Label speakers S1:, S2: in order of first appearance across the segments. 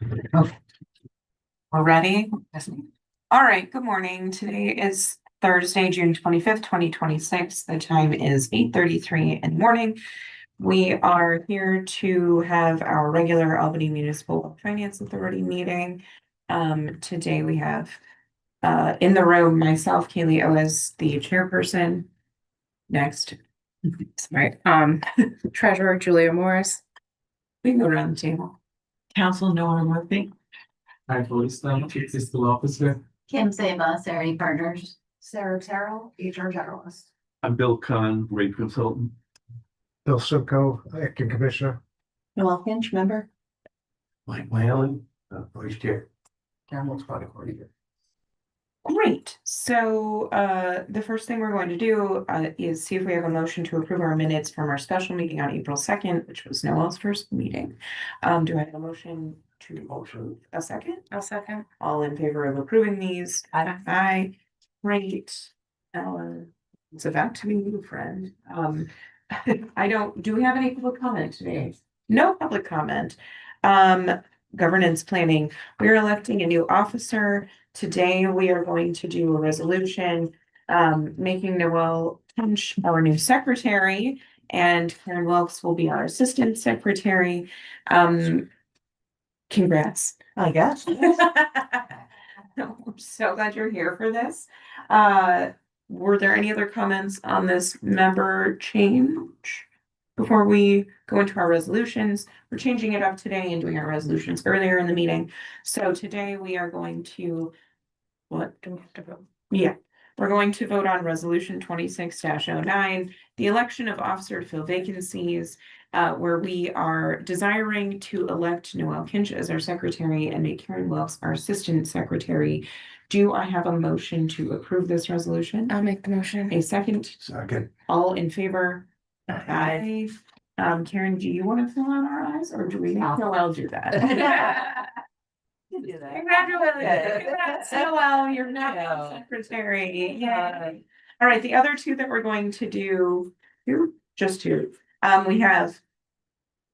S1: Okay, we're ready? All right, good morning. Today is Thursday, June 25th, 2026. The time is 8:33 in the morning. We are here to have our regular Albany Municipal Finance Authority meeting. Today we have in the room myself, Kaylee O as the chairperson. Next. Sorry,
S2: Treasurer Julia Morris.
S1: we can go around the table. Council Noah Murphy.
S3: Hi, Police Chief Fiscal Officer.
S4: Kim Saba, Sarity Partners. Sarah Terrell, HR Generalist.
S3: I'm Bill Kahn, rate consultant.
S5: Bill Sipko, acting commissioner.
S4: Noel Finch, member.
S3: Mike Whalen, vice chair. Cameron's body coordinator.
S1: Great. So the first thing we're going to do is see if we have a motion to approve our minutes from our special meeting on April 2nd, which was Noel's first meeting. Do I have a motion to a second?
S2: I'll second.
S1: All in favor of approving these?
S2: Aye.
S1: Aye. Great. It's about to be you, friend. Do we have any public comment today? No public comment. Governance planning. We are electing a new officer. Today, we are going to do a resolution, making Noel Tunch our new secretary, and Karen Wilkes will be our assistant secretary. Congrats, I guess. I'm so glad you're here for this. Were there any other comments on this member change? Before we go into our resolutions, we're changing it up today and doing our resolutions earlier in the meeting. So today we are going to, what do we have to vote? Yeah, we're going to vote on resolution 26-09, the election of officer to fill vacancies, where we are desiring to elect Noel Kinch as our secretary and make Karen Wilkes our assistant secretary. Do I have a motion to approve this resolution?
S2: I'll make the motion.
S1: A second?
S5: Second.
S1: All in favor? Aye. Karen, do you want to fill out our eyes or do we make Noel do that? Congratulations. Noel, you're now secretary. Yeah. All right, the other two that we're going to do, just two. We have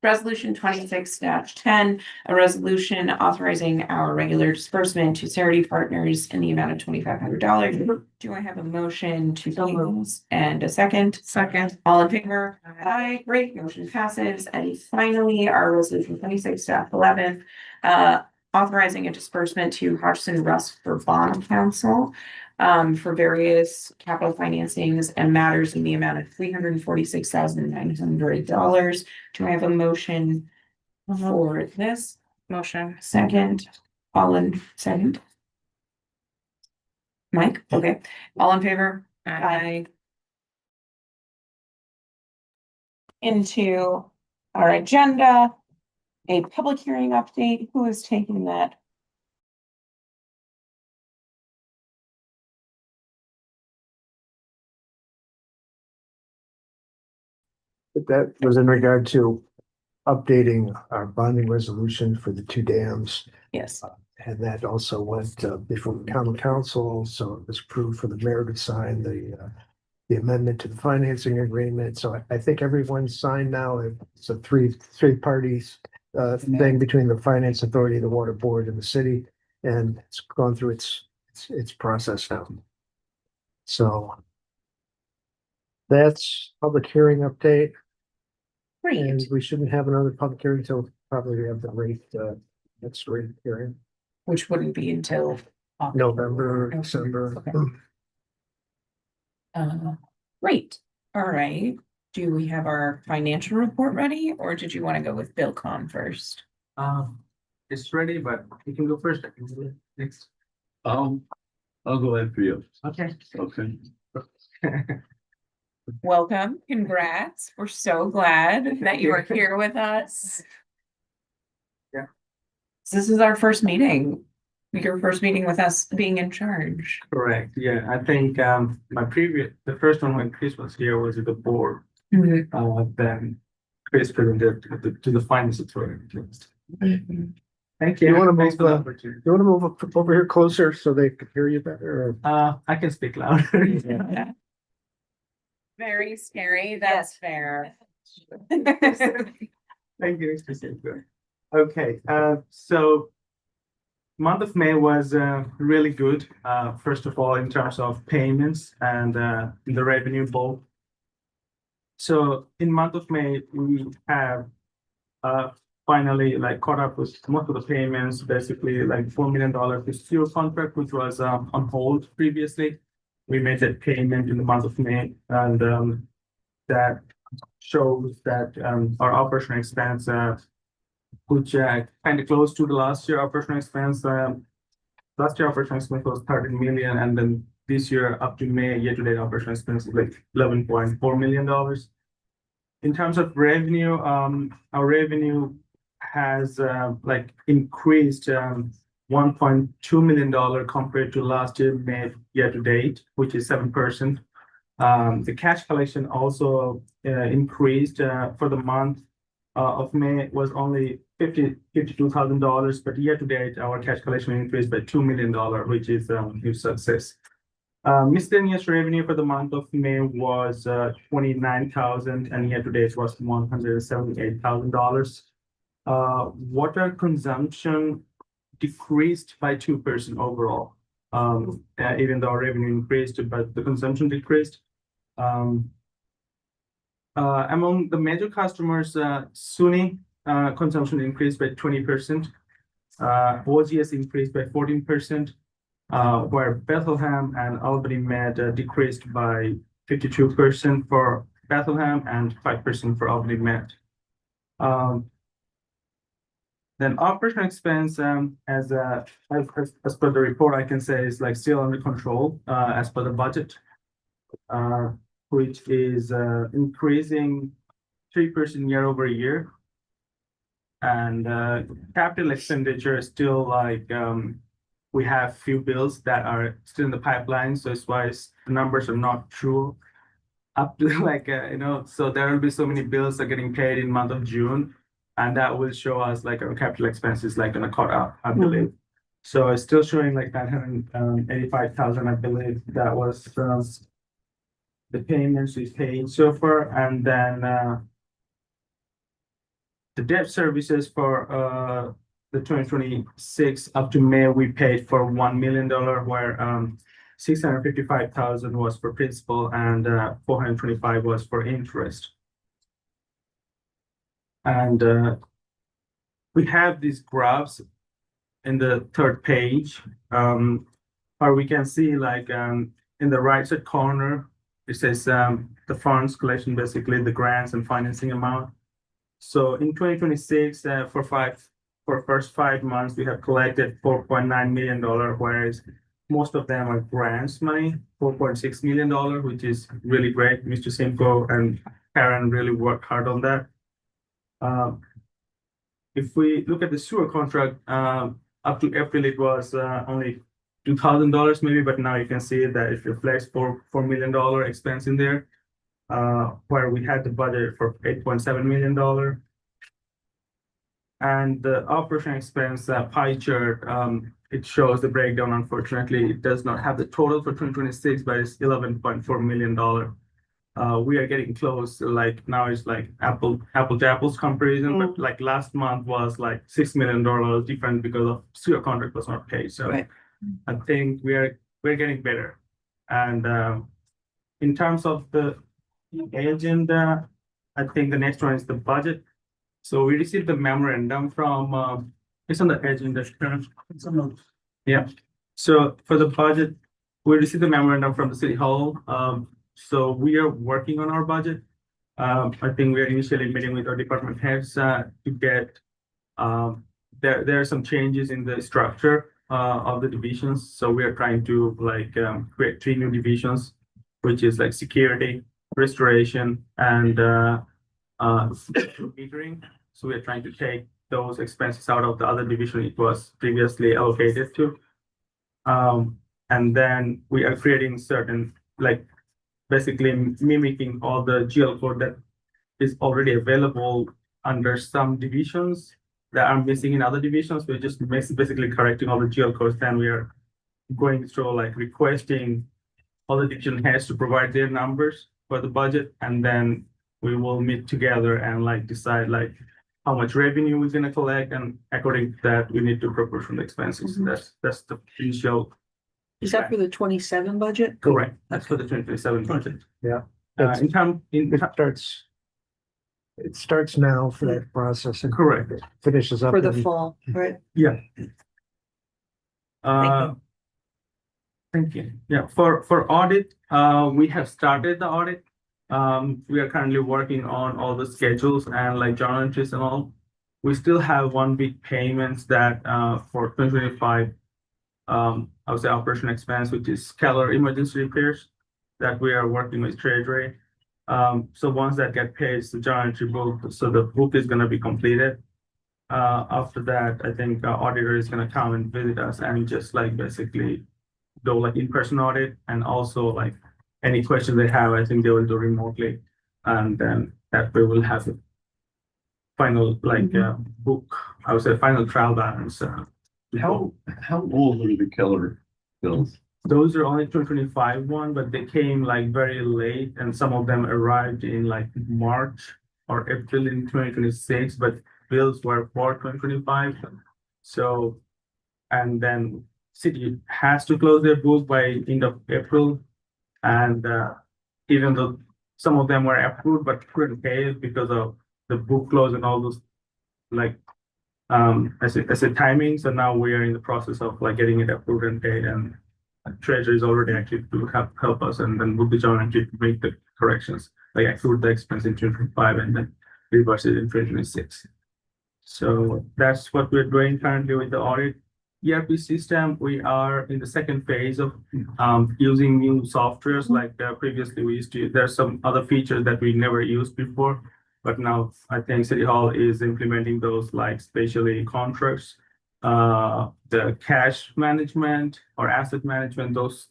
S1: resolution 26-10, a resolution authorizing our regular disbursement to Sarity Partners in the amount of $2,500. Do I have a motion to close and a second?
S2: Second.
S1: All in favor? Aye. Great, motion passes. And finally, our resolution 26-11, authorizing a disbursement to Hodgson Russ for bond counsel for various capital financings and matters in the amount of $346,900. Do I have a motion for this?
S2: Motion.
S1: Second, second. Mike, okay, all in favor? Aye. Into our agenda, a public hearing update. Who is taking that?
S5: That was in regard to updating our bonding resolution for the two dams.
S1: Yes.
S5: And that also went before the common council, so it was approved for the mayor to sign the amendment to the financing agreement. So I think everyone's signed now. It's a three parties thing between the finance authority, the water board, and the city, and it's gone through its process now. So that's public hearing update.
S1: Great.
S5: And we shouldn't have another public hearing until probably we have the rate, next rate hearing,
S1: Which wouldn't be until
S5: November, December.
S1: Okay. Great. All right. Do we have our financial report ready, or did you want to go with Bill Con first?
S3: It's ready, but you can go first. I can go next. I'll go after you.
S5: Okay.
S3: Okay.
S1: Welcome. Congrats. We're so glad that you are here with us.
S3: Yeah.
S1: So this is our first meeting. Your first meeting with us being in charge.
S3: Correct. Yeah, I think the first one when Chris was here was with the board.
S1: Mm-hmm.
S3: Then Chris presented to the finance authority. Thank you.
S5: You want to
S3: Thanks
S5: move,
S3: for the opportunity.
S5: you want to move up over here closer so they can hear you better?
S3: I can speak louder.
S1: Yeah. Very scary. That's fair.
S3: Thank you. Okay, so
S6: month of May was really good. First of all, in terms of payments and the revenue both. So in month of May, we have finally like caught up with most of the payments, basically like $4 million steel contract, which was on hold previously. We made that payment in the month of May, and that shows that our operational expense, which kind of close to the last year operational expense. Last year operational expense was 13 million, and then this year up to May year-to-date operational expense is like $11.4 million. In terms of revenue, our revenue has like increased $1.2 million compared to last year May year-to-date, which is 7%. The cash collection also increased for the month of May was only $52,000, but year-to-date our cash collection increased by $2 million, which is a huge success. Miscellaneous revenue for the month of May was $29,000, and year-to-date was $178,000. Water consumption decreased by 2% overall, even though our revenue increased, but the consumption decreased. Among the major customers, SUNY consumption increased by 20%. OGS increased by 14%, where Bethlehem and Albany Med decreased by 52% for Bethlehem and 5% for Albany Med. Then operational expense, as per the report, I can say is like still under control as per the budget, which is increasing 3% year over year. And capital expenditure is still like we have few bills that are still in the pipeline, so it's why the numbers are not true up to like so there will be so many bills that are getting paid in month of June, and that will show us like our capital expenses like gonna caught up, I believe. So it's still showing like 985,000, I believe that was the payments we paid so far, and then the debt services for the 2026 up to May we paid for $1 million, where 655,000 was for principal and 425 was for interest. And we have these graphs in the third page, where we can see like in the right side corner, it says the funds collection, basically the grants and financing amount. So in 2026, for first 5 months, we have collected $4.9 million, whereas most of them are grants money, $4.6 million, which is really great. Mr. Simcoe and Karen really worked hard on that. If we look at the sewer contract, up to April, it was only $2,000 maybe, but now you can see that it reflects $4 million expense in there, where we had the budget for $8.7 million. And the operation expense pie chart, it shows the breakdown. Unfortunately, it does not have the total for 2026, but it's $11.4 million. We are getting close. Like now it's like apple to apples comparison, but like last month was like $6 million different because of sewer contract was not paid. So I think we're getting better. And in terms of the agenda, I think the next one is the budget. So we received the memorandum from it's on the agenda. Yeah. So for the budget, we received the memorandum from the city hall. So we are working on our budget. I think we are initially meeting with our department heads to get there are some changes in the structure of the divisions. So we are trying to like create 3 new divisions, which is like security, restoration, and metering. So we're trying to take those expenses out of the other division it was previously allocated to. And then we are creating certain, like basically mimicking all the GL code that is already available under some divisions that are missing in other divisions. We're just basically correcting all the GL codes. Then we are going through like requesting all the division heads to provide their numbers for the budget, and then we will meet together and like decide like how much revenue we're gonna collect, and according to that, we need to proportion the expenses. That's the initial.
S7: Is that for the 27 budget?
S6: Correct, that's for the 2027 budget.
S5: Yeah. It starts now for that process and
S6: Correct.
S5: finishes up.
S7: For the
S5: in-
S7: fall, right?
S6: Yeah.
S7: you.
S6: Thank you. Yeah, for audit, we have started the audit. We are currently working on all the schedules and like journal entries and all. We still have one big payments that, for 2025, I would say operation expense, which is Keller emergency repairs that we are working with Treasury. So once that get paid, it's the journal entry book, so the book is gonna be completed. After that, I think our auditor is gonna come and visit us and just like basically do like in-person audit, and also like any questions they have, I think they will do remotely. And then that way we'll have the final like book, I would say final trial balance.
S3: How old are the Keller bills?
S6: Those are only 2025 one, but they came like very late, and some of them arrived in like March or April in 2026, but bills were for 2025. So, and then city has to close their book by end of April. And even though some of them were approved but couldn't pay it because of the book close and all those like as a timing. So now we are in the process of like getting it approved and paid, and Treasury is already actually to help us, and then we'll be joining to make the corrections, like accrue the expense in 2025 and then reverse it in 2026. So that's what we're doing currently with the audit. ERP system, we are in the second phase of using new softwares. Like previously we used to, there's some other features that we never used before, but now I think City Hall is implementing those, like especially contracts, the cash management or asset management. Those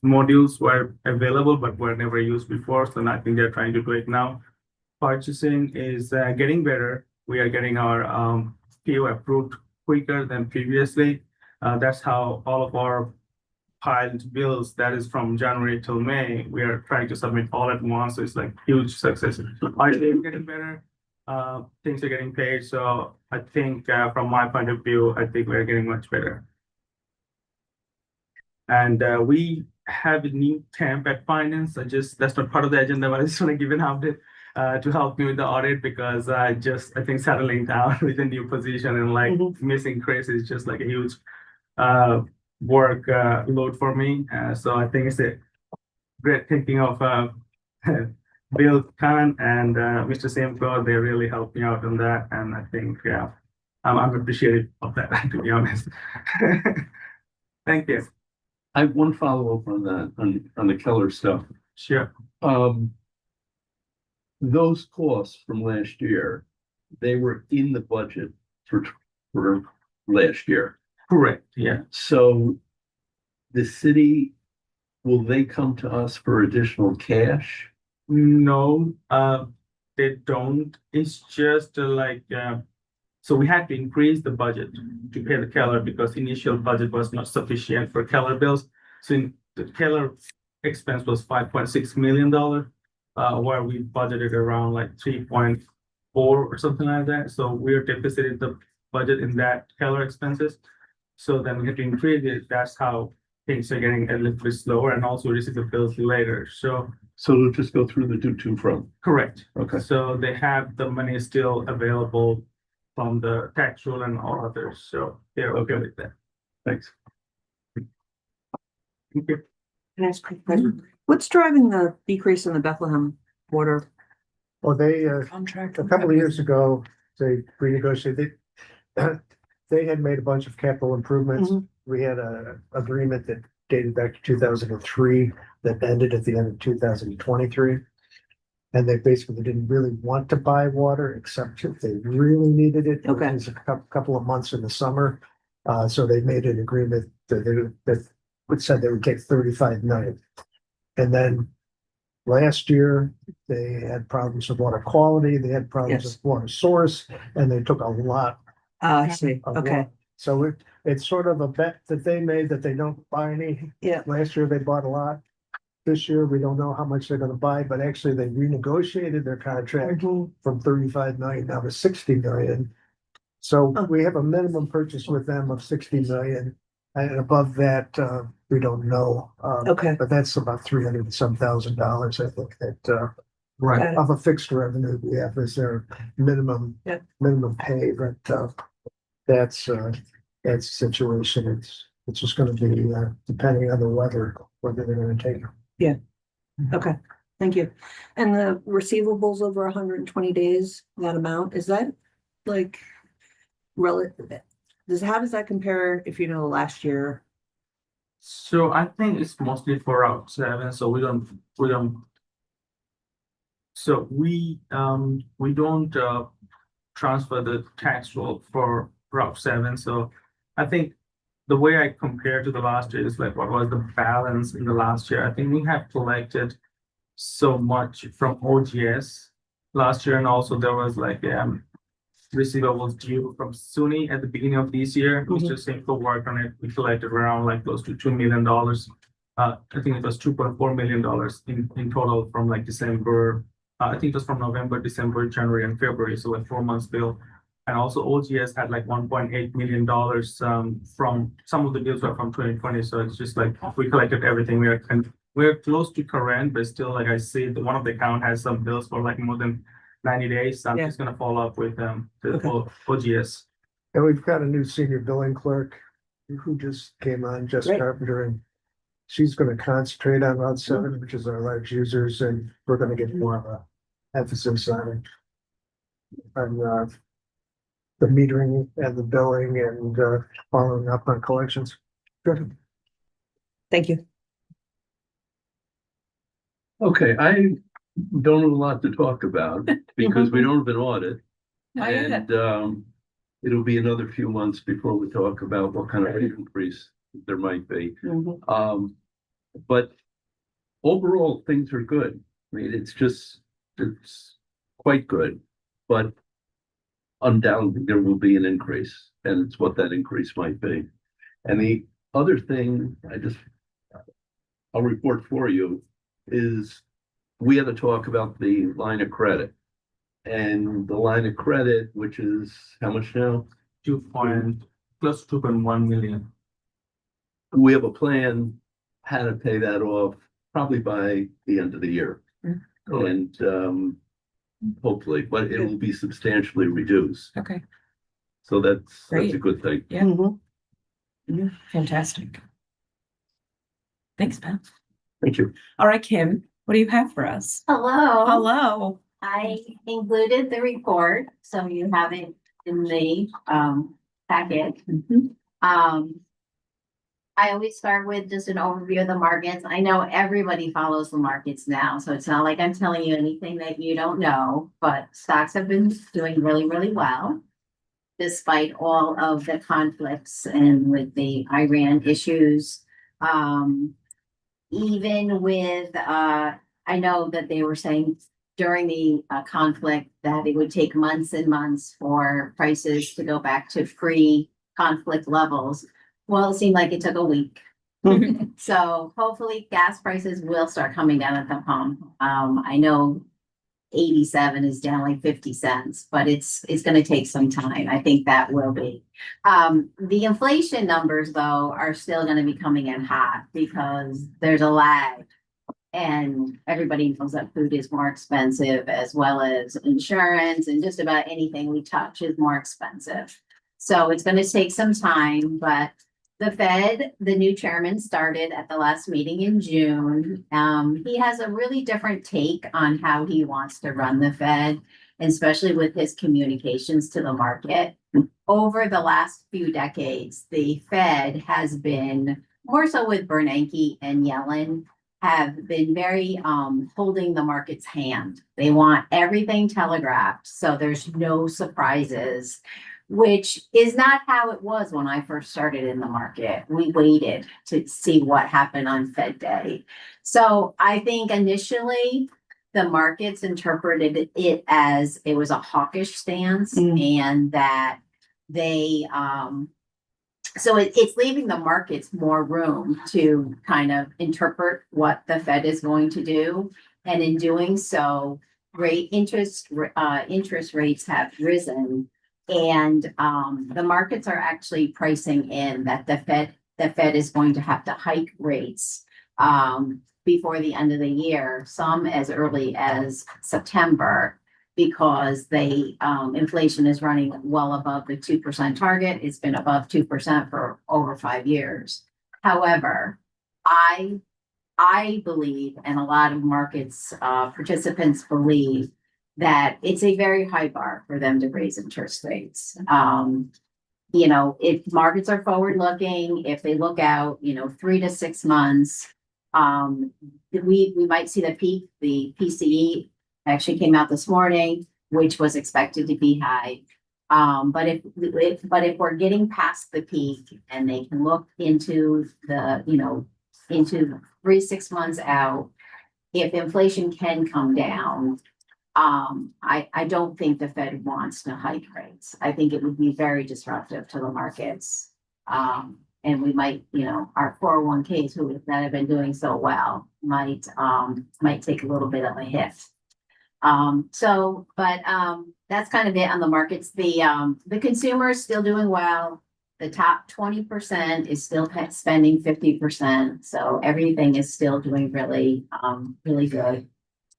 S6: modules were available but were never used before, so I think they're trying to do it now. Purchasing is getting better. We are getting our PO approved quicker than previously. That's how all of our piled bills, that is from January till May, we are trying to submit all at once. So it's like huge success. Our day is getting better. Things are getting paid. So I think from my point of view, I think we're getting much better. And we have a new temp at finance. That's not part of the agenda, but I just want to give an update to help me with the audit, because I think settling down with a new position and like missing Chris is just like a huge work load for me. So I think it's a great thinking of Bill Khan and Mr. Simco. They really helped me out on that, and I think I'm appreciative of that, to be honest. Thank you.
S3: I have one follow-up on that, on the Keller stuff.
S6: Sure.
S3: Those costs from last year, they were in the budget for last year.
S6: Correct. Yeah.
S3: So the city, will they come to us for additional cash?
S6: No, they don't. It's just like so we had to increase the budget to pay the Keller because initial budget was not sufficient for Keller bills. So the Keller expense was $5.6 million, where we budgeted around like 3.4 or something like that. So we're deficited the budget in that Keller expenses. So then we had to increase it. That's how things are getting a little bit slower, and also receive the bills later. So
S3: it'll just go through the to from.
S6: correct.
S3: Okay.
S6: So they have the money still available from the tax rule and all others. So they're okay with that.
S3: Thanks.
S6: Thank you.
S7: Can I ask a quick question? What's driving the decrease in the Bethlehem water
S5: Well, they,
S7: contract?
S5: a couple of years ago, they renegotiated. They had made a bunch of capital improvements.
S7: Mhm.
S5: We had a agreement that dated back to 2003 that ended at the end of 2023. And they basically didn't really want to buy water except if they really needed it.
S7: Okay.
S5: It was a couple of months in the summer. So they made an agreement that said they would take 35 million. And then last year, they had problems with water quality, they had problems
S7: Yes.
S5: with water source, and they took a lot
S7: I see.
S5: of
S7: Okay.
S5: water. So it's sort of a bet that they made that they don't buy any.
S7: Yeah.
S5: Last year, they bought a lot. this year. We don't know how much they're gonna buy, but actually they renegotiated their contract from 35 million down to 60 million. So we have a minimum purchase with them of 60 million, and above that, we don't know.
S7: Okay.
S5: But that's about 300 and some $1,000, I think, that,
S6: Right.
S5: of a fixed revenue we have as their minimum,
S7: Yeah.
S5: minimum pay, but, that's the situation. It's just gonna be, depending on the weather, whether they're gonna take it.
S7: Okay, thank you. And the receivables over 120 days, that amount, is that like relative? How does that compare if you know last year?
S6: So I think it's mostly for Route 7, so we don't. So we don't transfer the tax roll for Route 7, so I think the way I compare to the last year is like, what was the balance in the last year? I think we have collected so much from OGS last year, and also there was like receivables due from SUNY at the beginning of this year. We
S7: Mhm.
S6: just think the work on it, we collected around like close to $2 million. I think it was $2.4 million in total from like December. I think it was from November, December, January, and February, so like 4 months bill. And also OGS had like $1.8 million from some of the bills were from 2020. So it's just like we collected everything. We're close to current, but still, like I see, one of the account has some bills for like more than 90 days. So I'm
S7: Yeah.
S6: just gonna follow up with the
S7: Okay.
S6: OGS.
S5: And we've got a new senior billing clerk who just came on, Jess
S7: Great.
S5: Carpenter, and she's gonna concentrate on Route 7, which is our large users, and we're gonna get more of a emphasis on the metering and the billing and following up on collections. Good.
S7: Thank you.
S8: Okay, I don't have a lot to talk about because we don't have an audit.
S1: Not yet.
S8: And it'll be another few months before we talk about what kind of rate increase there might be.
S7: Mhm.
S8: But overall, things are good. I mean, it's quite good, but undoubtedly there will be an increase, and it's what that increase might be. And the other thing I'll report for you is we had to talk about the line of credit. And the line of credit, which is how much now?
S6: Close to 2.1 million.
S8: We have a plan how to pay that off probably by the end of the year. And hopefully, but it will be substantially reduced.
S1: Okay,
S8: So that's a
S1: Great.
S8: good thing.
S1: Yeah.
S7: Mhm.
S1: fantastic. Thanks, Ben.
S8: Thank you.
S1: All right, Kim, what do you have for us?
S4: Hello.
S1: Hello.
S4: I included the report, so you have it in the packet. I always start with just an overview of the markets. I know everybody follows the markets now, so it's not like I'm telling you anything that you don't know, but stocks have been doing really, really well despite all of the conflicts and with the Iran issues. Even with, I know that they were saying during the conflict that it would take months and months for prices to go back to pre-conflict levels. Well, it seemed like it took a week. So hopefully gas prices will start coming down at the pump. I know 87 is down like 50 cents, but it's going to take some time. I think that will be. The inflation numbers, though, are still going to be coming in hot because there's a lag. And everybody knows that food is more expensive, as well as insurance, and just about anything we touch is more expensive. So it's going to take some time, but the Fed, the new chairman, started at the last meeting in June. He has a really different take on how he wants to run the Fed, especially with his communications to the market. Over the last few decades, the Fed has been, more so with Bernanke and Yellen, have been very holding the market's hand. They want everything telegraphed, so there's no surprises, which is not how it was when I first started in the market. We waited to see what happened on Fed Day. So I think initially the markets interpreted it as it was a hawkish stance and that they So it's leaving the markets more room to kind of interpret what the Fed is going to do. And in doing so, interest rates have risen. And the markets are actually pricing in that the Fed is going to have to hike rates before the end of the year, some as early as September, because inflation is running well above the 2% target. It's been above 2% for over 5 years. However, I believe, and a lot of markets participants believe, that it's a very high bar for them to raise interest rates. If markets are forward looking, if they look out, 3 to 6 months, we might see the peak. The PCE actually came out this morning, which was expected to be high. But if we're getting past the peak and they can look into into 3-6 months out, if inflation can come down, I don't think the Fed wants to hike rates. I think it would be very disruptive to the markets. And we might, our 401ks that have been doing so well might take a little bit of a hit. That's kind of it on the markets. The consumer is still doing well. The top 20% is still spending 50%. So everything is still doing really, really good.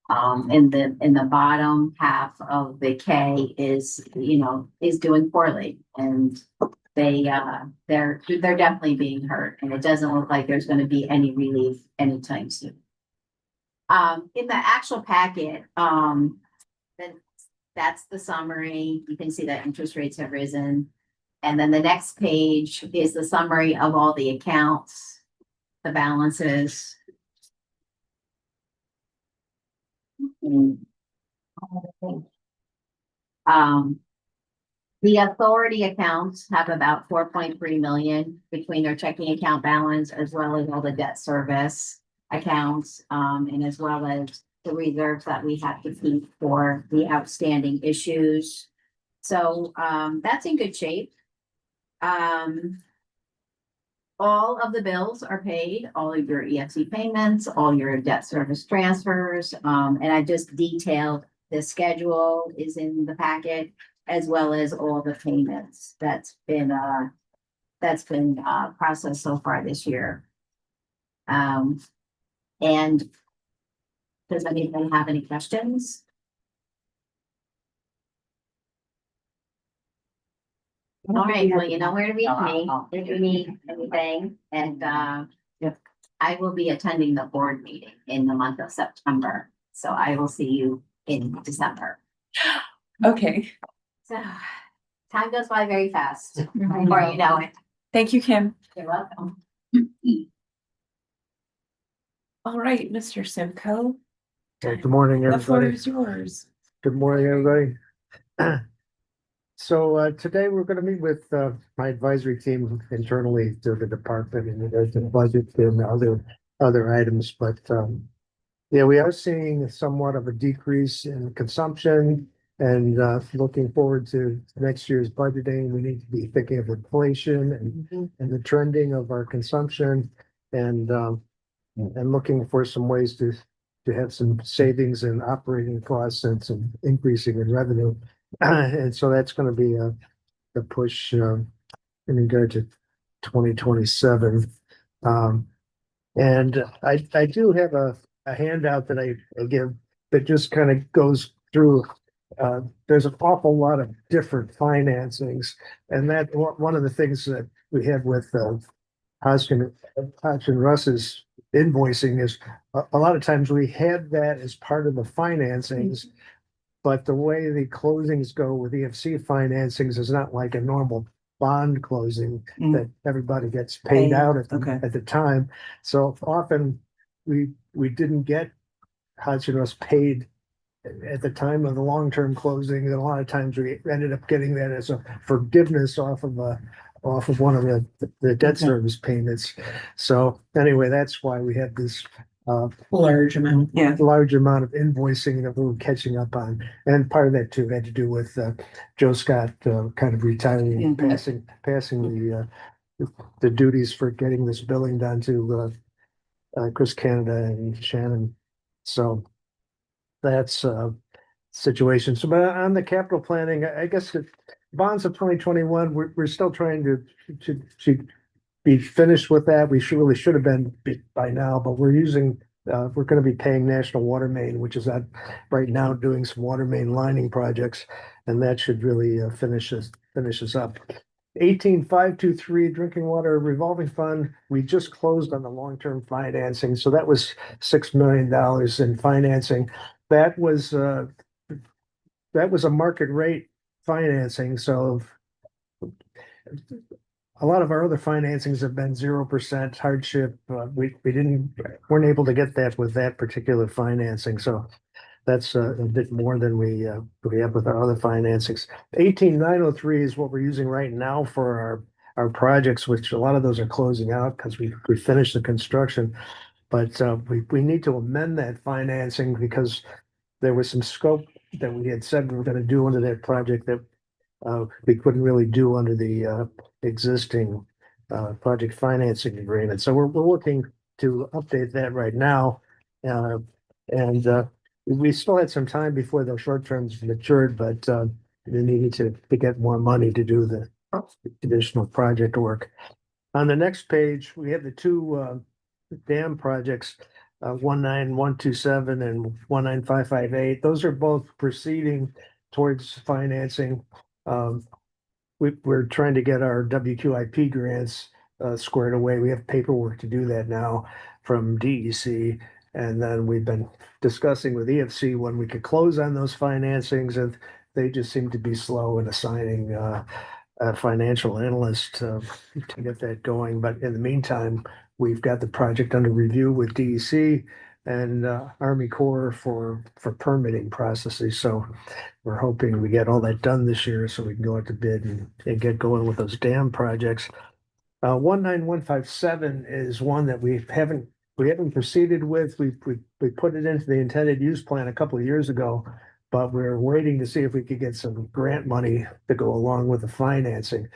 S4: In the bottom half of the K is doing poorly, and they're definitely being hurt, and it doesn't look like there's going to be any relief anytime soon. In the actual packet, that's the summary. You can see that interest rates have risen. And then the next page is the summary of all the accounts, the balances. The authority accounts have about 4.3 million between their checking account balance as well as all the debt service accounts, and as well as the reserves that we have to keep for the outstanding issues. So that's in good shape. All of the bills are paid, all of your EFT payments, all your debt service transfers, and I just detailed the schedule is in the packet, as well as all the payments that's been processed so far this year. And does anybody have any questions? All right, well, you know where to reach me if you need anything, and I will be attending the board meeting in the month of September, so I will see you in December.
S1: Okay,
S4: So time goes by very fast before you know it.
S1: thank you, Kim.
S4: You're welcome.
S1: All right, Mr. Simcoe,
S5: Good morning,
S1: the floor
S5: everybody.
S1: is yours.
S5: Good morning, everybody. So today we're going to meet with my advisory team internally to the department and the budget and other items. But yeah, we are seeing somewhat of a decrease in consumption, and looking forward to next year's budgeting. We need to be thinking of inflation and the trending of our consumption, and looking for some ways to have some savings in operating costs and some increasing in revenue. And so that's going to be the push in regard to 2027. And I do have a handout that I give that just kind of goes through. There's an awful lot of different financings, and that one of the things that we had with Hodgkin Russ's invoicing is a lot of times we had that as part of the financings. But the way the closings go with EFC financings is not like a normal bond closing that everybody gets paid out at the time. So often we didn't get Hodgkin Russ paid at the time of the long-term closing, and a lot of times we ended up getting that as a forgiveness off of one of the debt service payments. So anyway, that's why we had this
S1: Large amount.
S5: large amount of invoicing that we were catching up on. And part of that too had to do with Joe Scott kind of retiring and passing the duties for getting this billing done to Chris Canada and Shannon. So that's situation. So, but on the capital planning, I guess bonds of 2021, we're still trying to be finished with that. We should have been by now, but we're using we're going to be paying National Water Main, which is right now doing some water main lining projects, and that should really finish us up. 18523 drinking water revolving fund. We just closed on the long-term financing, so that was $6 million in financing. That was a market rate financing, so a lot of our other financings have been 0% hardship. We weren't able to get that with that particular financing, so that's a bit more than we have with our other financings. 18903 is what we're using right now for our projects, which a lot of those are closing out because we finished the construction. But we need to amend that financing because there was some scope that we had said we were going to do under that project that we couldn't really do under the existing project financing agreement. So we're looking to update that right now. And we still had some time before the short terms matured, but we needed to get more money to do the additional project work. On the next page, we have the two dam projects, 19127 and 19558. Those are both proceeding towards financing. We're trying to get our WQIP grants squared away. We have paperwork to do that now from DEC. And then we've been discussing with EFC when we could close on those financings, and they just seem to be slow in assigning a financial analyst to get that going. But in the meantime, we've got the project under review with DEC and Army Corps for permitting processes. So we're hoping we get all that done this year so we can go out to bid and get going with those dam projects. 19157 is one that we haven't proceeded with. We put it into the intended use plan a couple of years ago, but we're waiting to see if we could get some grant money to go along with the financing.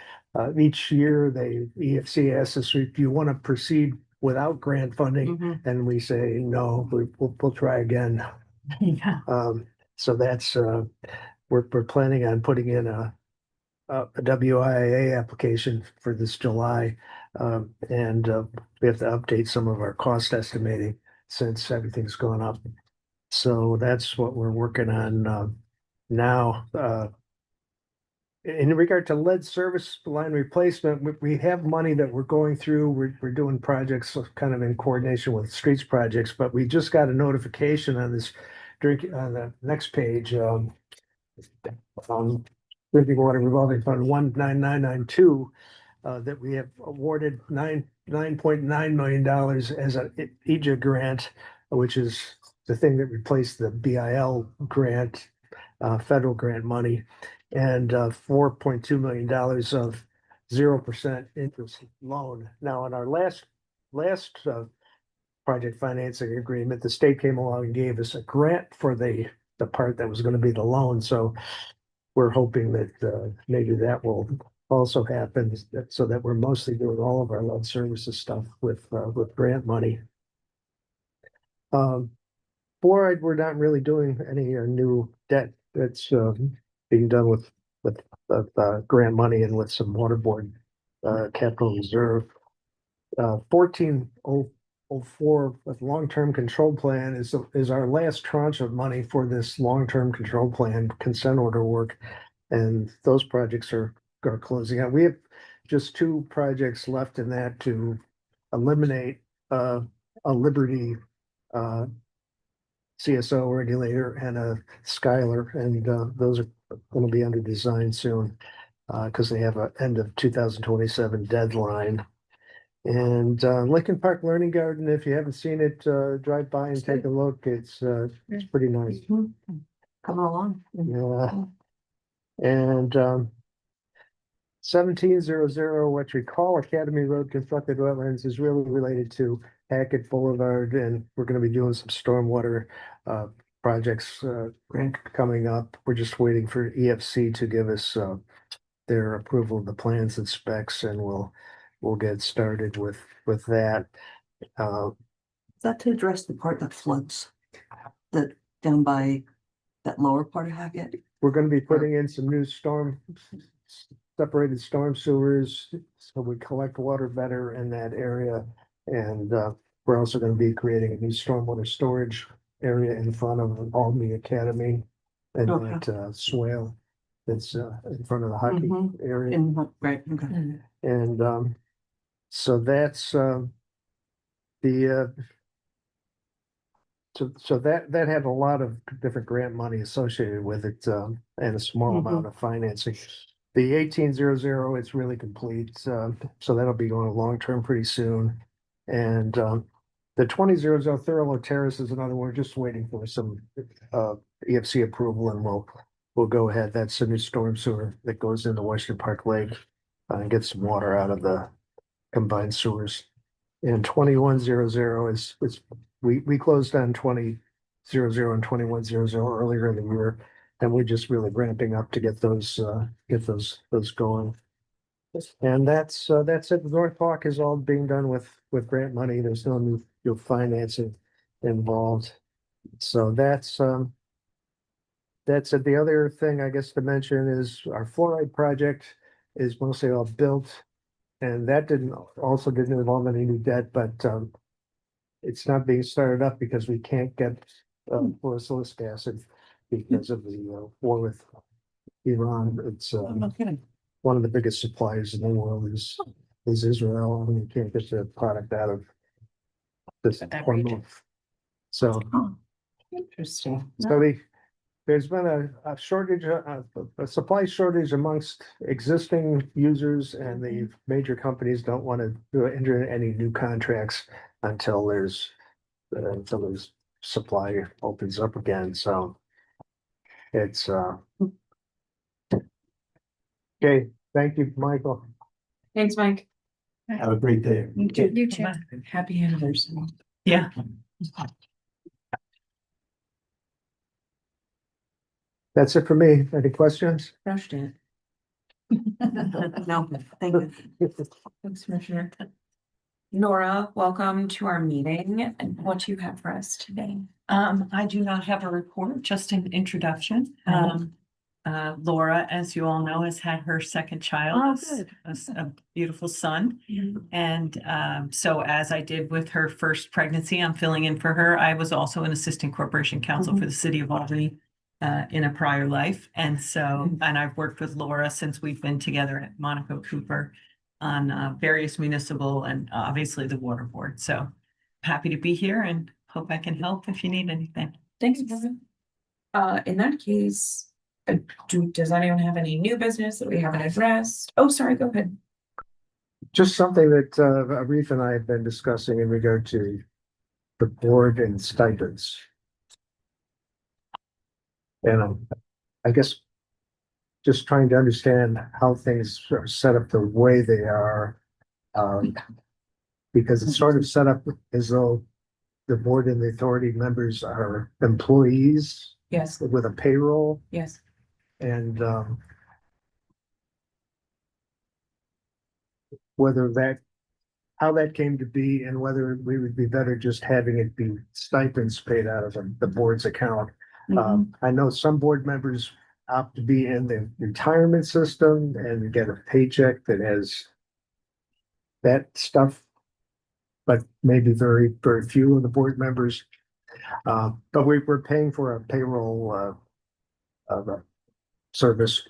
S5: Each year, EFC asks us if you want to proceed without grant funding, and we say no. We'll try again.
S7: Yeah.
S5: So that's we're planning on putting in a WIA application for this July, and we have to update some of our cost estimating since everything's gone up. So that's what we're working on now. In regard to lead service line replacement, we have money that we're going through. We're doing projects kind of in coordination with streets projects, but we just got a notification on this on the next page. Drinking Water Revolving Fund 19992, that we have awarded $9.9 million as an EJA grant, which is the thing that replaced the BIL grant, federal grant money, and $4.2 million of 0% interest loan. Now, in our last project financing agreement, the state came along and gave us a grant for the part that was going to be the loan. So we're hoping that maybe that will also happen, so that we're mostly doing all of our lead services stuff with grant money. Fluoride, we're not really doing any new debt that's being done with grant money and with some water board capital reserve. 1404 with long-term control plan is our last tranche of money for this long-term control plan consent order work, and those projects are closing out. We have just two projects left in that to eliminate a Liberty CSO regulator and a Skylar, and those are going to be under design soon because they have an end of 2027 deadline. And Lincoln Park Learning Garden, if you haven't seen it, drive by and take a look. It's pretty nice.
S7: Coming along.
S5: Yeah. And 1700, what we call Academy Road constructed wetlands, is really related to Hackett Boulevard, and we're going to be doing some stormwater projects coming up. We're just waiting for EFC to give us their approval of the plans and specs, and we'll we'll get started with that.
S7: Is that to address the part that floods? That down by that lower part of Hackett?
S5: We're gonna be putting in some new separated storm sewers, so we collect water better in that area. And we're also gonna be creating a new stormwater storage area in front of Albany Academy. And
S7: Okay.
S5: that swale that's in front of the hockey
S7: Mhm.
S5: area.
S7: Right, okay.
S5: And so that's the so that had a lot of different grant money associated with it, and a small amount of financing. The 1800 is really complete, so that'll be going long-term pretty soon. And the 2000 Thurlow Terrace is another one. We're just waiting for some EFC approval, and we'll go ahead. That's a new storm sewer that goes into Western Park Lake and gets some water out of the combined sewers. And 2100 is we closed on 2000 and 2100 earlier in the year, and we're just really ramping up to get those going. And that's it. North Park is all being done with grant money. There's no new financing involved. So that's it. The other thing I guess to mention is our fluoride project is mostly all built. And that didn't involve any new debt, but it's not being started up because we can't get fluorosilicic acid because of the war with Iran. It's
S7: No kidding.
S5: one of the biggest suppliers in the world is Israel, and you can't get the product out of this
S2: That
S5: hormone.
S2: region.
S5: So
S1: Interesting.
S5: there's been a shortage, a supply shortage amongst existing users, and the major companies don't want to enter any new contracts until there's supply opens up again. So it's okay. Thank you, Michael.
S1: Thanks, Mike.
S5: Have a great day.
S2: You too. You too.
S1: Happy anniversary. Yeah.
S5: That's it for me. Any questions?
S1: Crushed it.
S7: No, thank you.
S1: Thanks, Commissioner. Nora, welcome to our meeting. And what do you have for us today?
S9: I do not have a report, just an introduction. Laura, as you all know, has had her second child, a beautiful son. And so as I did with her first pregnancy, I'm filling in for her. I was also an assistant corporation counsel for the city of Albany in a prior life. And so, and I've worked with Laura since we've been together at Monaco Cooper on various municipal and obviously the water board. So happy to be here and hope I can help if you need anything.
S1: Thanks. In that case, does anyone have any new business that we haven't addressed? Oh, sorry, go ahead.
S5: Just something that Arif and I have been discussing in regard to the board and stipends. And I guess just trying to understand how things are set up the way they are. Because it's sort of set up as though the board and the authority members are employees
S1: Yes,
S5: with a payroll,
S1: yes.
S5: and how that came to be, and whether we would be better just having it be stipends paid out of the board's account. I know some board members opt to be in the retirement system and get a paycheck that has that stuff, but maybe very, very few of the board members. But we're paying for a payroll service.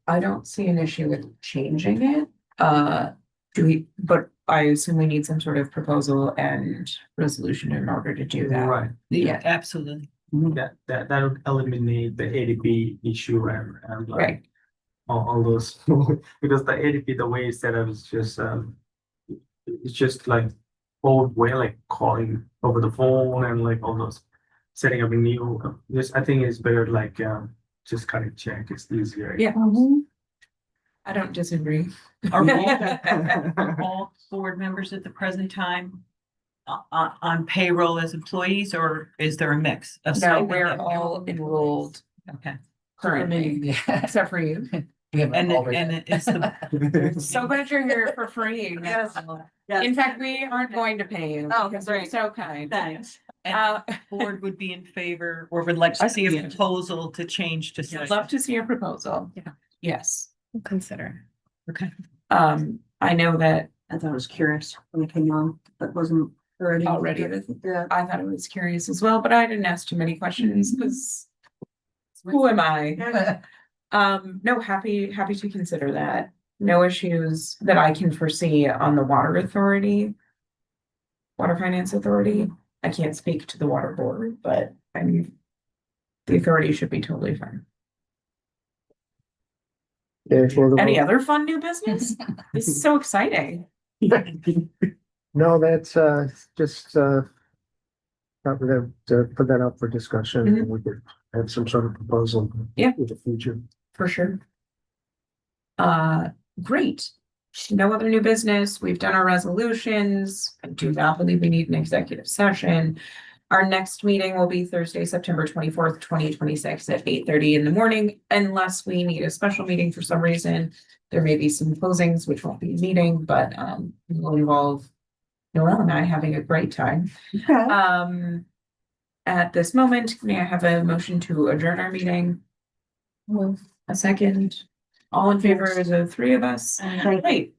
S1: I don't see an issue with changing it. But I assume we need some sort of proposal and resolution in order to do that.
S6: Right.
S1: Yeah.
S9: Absolutely.
S6: That would eliminate the ADP issue and like
S1: Right.
S6: all those because the ADP, the way it's set up is just like old way, like calling over the phone and like all those setting up a new. Just I think it's better like just cut a check. It's easier.
S1: Yeah. I don't disagree.
S9: Are all board members at the present time on payroll as employees, or is there a mix of?
S1: No, we're all enrolled
S9: Okay.
S1: currently, except for you.
S9: And it's the.
S2: So glad you're here for free.
S7: Yes.
S2: In fact, we aren't going to pay you.
S7: Oh,
S2: because you're
S7: great.
S2: so kind.
S7: Thanks.
S2: Uh,
S9: And the board would be in favor or would like to see a proposal to change to.
S1: I'd love to see a proposal.
S2: Yeah.
S1: Yes.
S2: We'll consider.
S9: Okay.
S1: I know that
S7: I thought I was curious when it came on, that wasn't already.
S1: already,
S7: Yeah.
S1: I thought I was curious as well, but I didn't ask too many questions because who am I? No, happy to consider that. No issues that I can foresee on the water authority. Water Finance Authority. I can't speak to the water board, but I mean, the authority should be totally fine.
S5: Yeah, for the-
S1: Any other fun new business? This is so exciting.
S5: No, that's just thought we'd have to put that up for discussion, and we could have some sort of proposal.
S1: Yeah.
S5: In the future.
S1: For sure. Great. No other new business. We've done our resolutions. I do not believe we need an executive session. Our next meeting will be Thursday, September 24th, 2026 at 8:30 in the morning, unless we need a special meeting for some reason. There may be some closings, which won't be a meeting, but it will involve Noel and I having a great time.
S7: Okay.
S1: At this moment, may I have a motion to adjourn our meeting? A second. All in favor of the three of us?
S7: Thank you.
S1: Great.